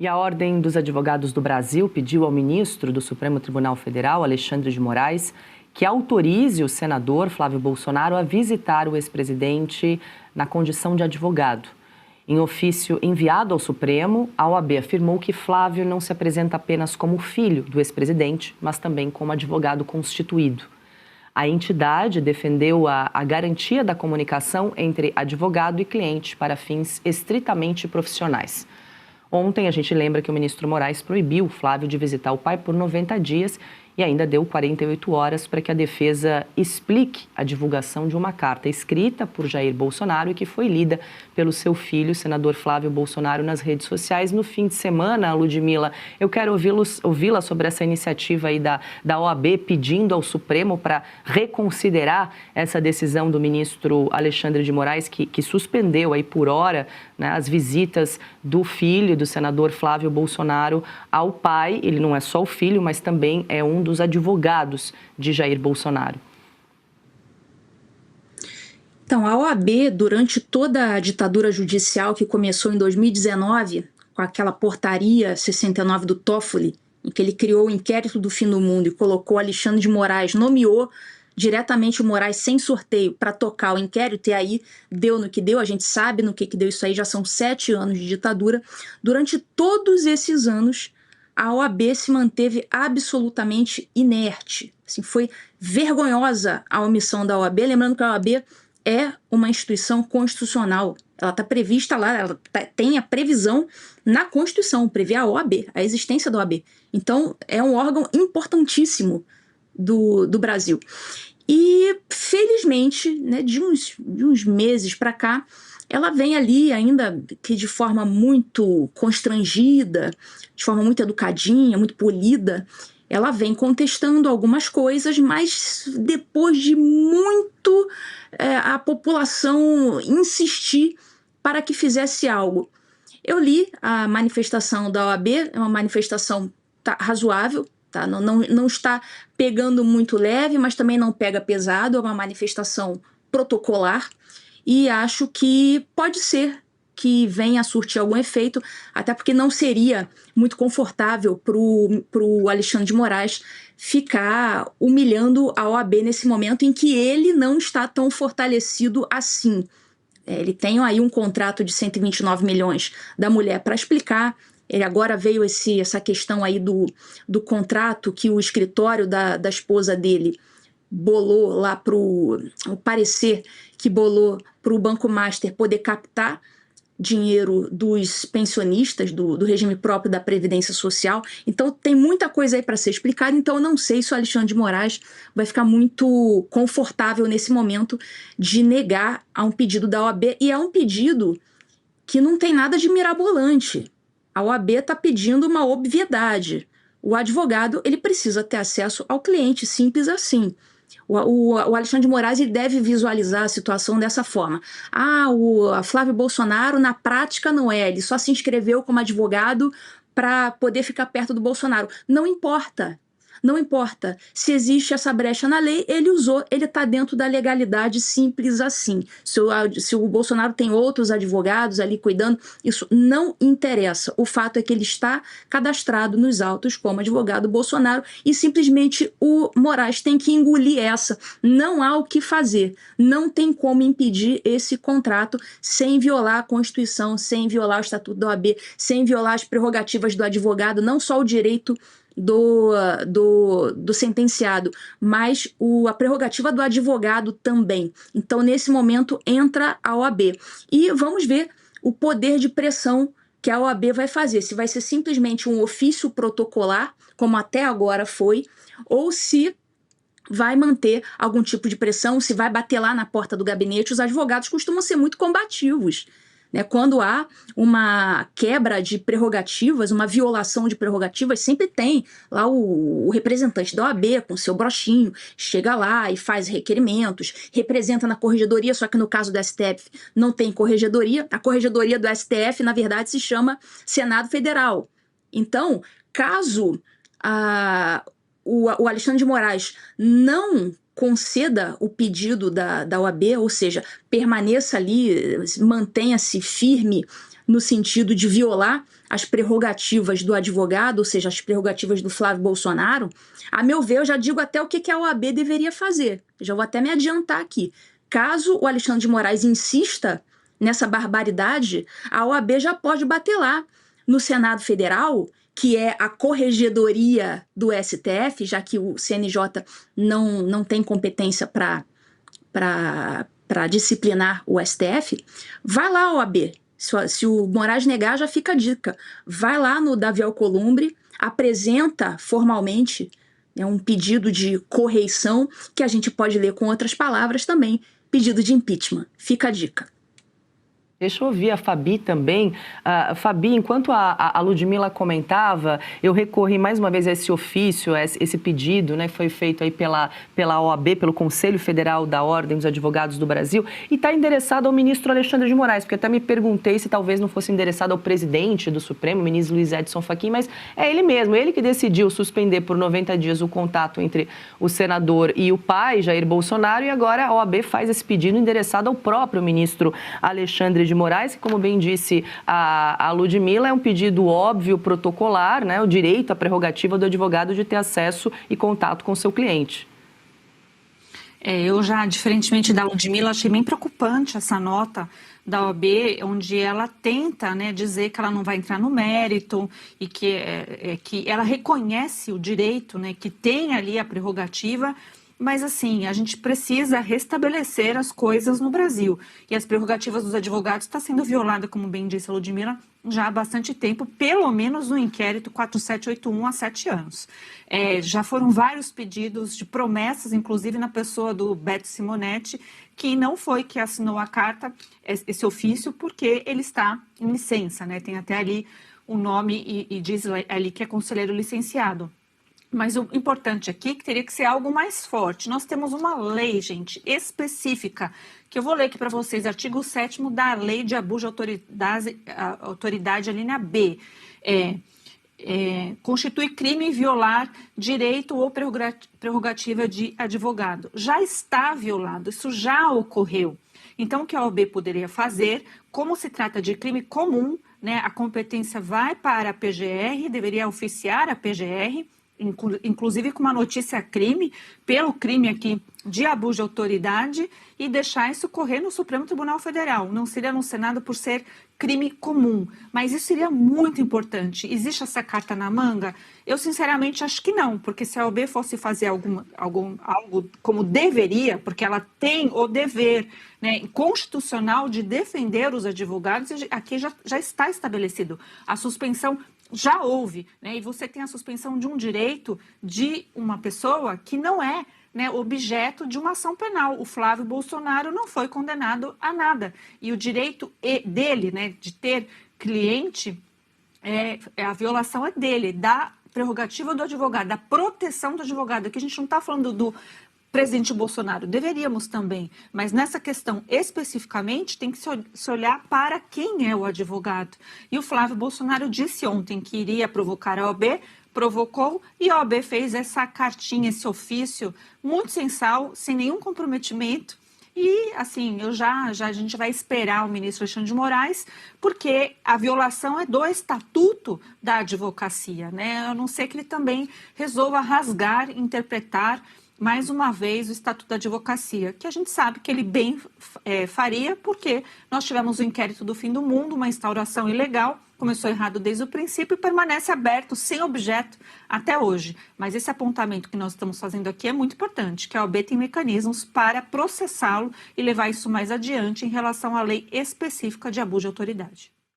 E a Ordem dos Advogados do Brasil pediu ao ministro do Supremo Tribunal Federal, Alexandre de Moraes, que autorize o senador Flávio Bolsonaro a visitar o ex-presidente na condição de advogado. Em ofício enviado ao Supremo, a OAB afirmou que Flávio não se apresenta apenas como filho do ex-presidente, mas também como advogado constituído. A entidade defendeu a garantia da comunicação entre advogado e cliente para fins estritamente profissionais. Ontem, a gente lembra que o ministro Moraes proibiu Flávio de visitar o pai por 90 dias e ainda deu 48 horas para que a defesa explique a divulgação de uma carta escrita por Jair Bolsonaro e que foi lida pelo seu filho, o senador Flávio Bolsonaro, nas redes sociais. No fim de semana, Ludmila, eu quero ouvi-la sobre essa iniciativa aí da OAB pedindo ao Supremo para reconsiderar essa decisão do ministro Alexandre de Moraes, que suspendeu aí por hora, né, as visitas do filho do senador Flávio Bolsonaro ao pai. Ele não é só o filho, mas também é um dos advogados de Jair Bolsonaro. Então, a OAB, durante toda a ditadura judicial que começou em 2019, com aquela portaria 69 do Toffoli, em que ele criou o inquérito do fim do mundo e colocou Alexandre de Moraes, nomeou diretamente o Moraes sem sorteio para tocar o inquérito, e aí deu no que deu, a gente sabe no que deu isso aí, já são 7 anos de ditadura. Durante todos esses anos, a OAB se manteve absolutamente inerte. Assim, foi vergonhosa a omissão da OAB, lembrando que a OAB é uma instituição constitucional. Ela está prevista lá, tem a previsão na Constituição, prevê a OAB, a existência da OAB. Então, é um órgão importantíssimo do Brasil. E, felizmente, né, de uns meses para cá, ela vem ali, ainda que de forma muito constrangida, de forma muito educadinha, muito polida, ela vem contestando algumas coisas, mas depois de muito a população insistir para que fizesse algo. Eu li a manifestação da OAB, é uma manifestação razoável, tá? Não está pegando muito leve, mas também não pega pesado, é uma manifestação protocolar, e acho que pode ser que venha a surtir algum efeito, até porque não seria muito confortável para o Alexandre de Moraes ficar humilhando a OAB nesse momento em que ele não está tão fortalecido assim. Ele tem aí um contrato de 129 milhões da mulher para explicar. Ele agora veio essa questão aí do contrato que o escritório da esposa dele bolou lá para o parecer que bolou para o Banco Master poder captar dinheiro dos pensionistas, do regime próprio da Previdência Social. Então tem muita coisa aí para ser explicada, então eu não sei se o Alexandre de Moraes vai ficar muito confortável nesse momento de negar a um pedido da OAB, e é um pedido que não tem nada de mirabolante. A OAB está pedindo uma obviedade. O advogado ele precisa ter acesso ao cliente, simples assim. O Alexandre de Moraes ele deve visualizar a situação dessa forma. O Flávio Bolsonaro, na prática, não é. Ele só se inscreveu como advogado para poder ficar perto do Bolsonaro. Não importa. Não importa. Se existe essa brecha na lei, ele usou, ele está dentro da legalidade, simples assim. Se o Bolsonaro tem outros advogados ali cuidando, isso não interessa. O fato é que ele está cadastrado nos autos como advogado Bolsonaro e simplesmente o Moraes tem que engolir essa. Não há o que fazer. Não tem como impedir esse contrato sem violar a Constituição, sem violar o Estatuto da OAB, sem violar as prerrogativas do advogado, não só o direito do sentenciado, mas a prerrogativa do advogado também. Então, nesse momento, entra a OAB. E vamos ver o poder de pressão que a OAB vai fazer. Se vai ser simplesmente um ofício protocolar, como até agora foi, ou se vai manter algum tipo de pressão, se vai bater lá na porta do gabinete. Os advogados costumam ser muito combativos, né? Quando há uma quebra de prerrogativas, uma violação de prerrogativas, sempre tem lá o representante da OAB com seu brochinho, chega lá e faz requerimentos, representa na corregedoria, só que no caso do STF não tem corregedoria. A corregedoria do STF, na verdade, se chama Senado Federal. Então, caso o Alexandre de Moraes não conceda o pedido da OAB, ou seja, permaneça ali, mantenha-se firme no sentido de violar as prerrogativas do advogado, ou seja, as prerrogativas do Flávio Bolsonaro, a meu ver, eu já digo até o que a OAB deveria fazer. Eu já vou até me adiantar aqui. Caso o Alexandre de Moraes insista nessa barbaridade, a OAB já pode bater lá no Senado Federal, que é a corregedoria do STF, já que o CNJ não tem competência para disciplinar o STF. Vai lá, OAB. Se o Moraes negar, já fica a dica. Vai lá no Davi Alcolumbre, apresenta formalmente, né, um pedido de correição, que a gente pode ler com outras palavras também, pedido de impeachment. Fica a dica. Deixa eu ouvir a Fabi também. Fabi, enquanto a Ludmila comentava, eu recorri mais uma vez a esse ofício, a esse pedido, né, que foi feito aí pela OAB, pelo Conselho Federal da Ordem dos Advogados do Brasil, e está endereçado ao ministro Alexandre de Moraes, porque até me perguntei se talvez não fosse endereçado ao presidente do Supremo, o ministro Luiz Edson Fachin, mas é ele mesmo, ele que decidiu suspender por 90 dias o contato entre o senador e o pai, Jair Bolsonaro, e agora a OAB faz esse pedido endereçado ao próprio ministro Alexandre de Moraes, que, como bem disse a Ludmila, é um pedido óbvio, protocolar, né, o direito, a prerrogativa do advogado de ter acesso e contato com o seu cliente. Eu já, diferentemente da Ludmila, achei bem preocupante essa nota da OAB, onde ela tenta, né, dizer que ela não vai entrar no mérito e que ela reconhece o direito, né, que tem ali a prerrogativa. Mas, assim, a gente precisa restabelecer as coisas no Brasil. E as prerrogativas dos advogados estão sendo violadas, como bem disse a Ludmila, já há bastante tempo, pelo menos no inquérito 4781 há 7 anos. Já foram vários pedidos de promessas, inclusive na pessoa do Beto Simonetti, que não foi que assinou a carta, esse ofício, porque ele está em licença, né? Tem até ali o nome e diz ali que é conselheiro licenciado. Mas o importante aqui é que teria que ser algo mais forte. Nós temos uma lei, gente, específica, que eu vou ler aqui para vocês, artigo 7º da Lei de Abuso de Autoridade, a linha B. Constitui crime violar direito ou prerrogativa de advogado. Já está violado, isso já ocorreu. Então, o que a OAB poderia fazer, como se trata de crime comum, né, a competência vai para a PGR, deveria oficiar a PGR, inclusive com uma notícia crime, pelo crime aqui de abuso de autoridade, e deixar isso correr no Supremo Tribunal Federal. Não seria no Senado por ser crime comum, mas isso seria muito importante. Existe essa carta na manga? Eu sinceramente acho que não, porque se a OAB fosse fazer algo como deveria, porque ela tem o dever, né, constitucional de defender os advogados, aqui já está estabelecido. A suspensão já houve, né? E você tem a suspensão de um direito de uma pessoa que não é, né, objeto de uma ação penal. O Flávio Bolsonaro não foi condenado a nada. E o direito dele, né, de ter cliente, a violação é dele, da prerrogativa do advogado, da proteção do advogado. Aqui a gente não está falando do presidente Bolsonaro, deveríamos também, mas nessa questão especificamente tem que se olhar para quem é o advogado. E o Flávio Bolsonaro disse ontem que iria provocar a OAB, provocou, e a OAB fez essa cartinha, esse ofício muito sensal, sem nenhum comprometimento. E, assim, a gente vai esperar o ministro Alexandre de Moraes, porque a violação é do estatuto da advocacia, né? A não ser que ele também resolva rasgar, interpretar mais uma vez o Estatuto da Advocacia, que a gente sabe que ele bem faria, porque nós tivemos o inquérito do fim do mundo, uma instauração ilegal, começou errado desde o princípio e permanece aberto, sem objeto, até hoje. Mas esse apontamento que nós estamos fazendo aqui é muito importante, que a OAB tem mecanismos para processá-lo e levar isso mais adiante em relação à lei específica de abuso de autoridade.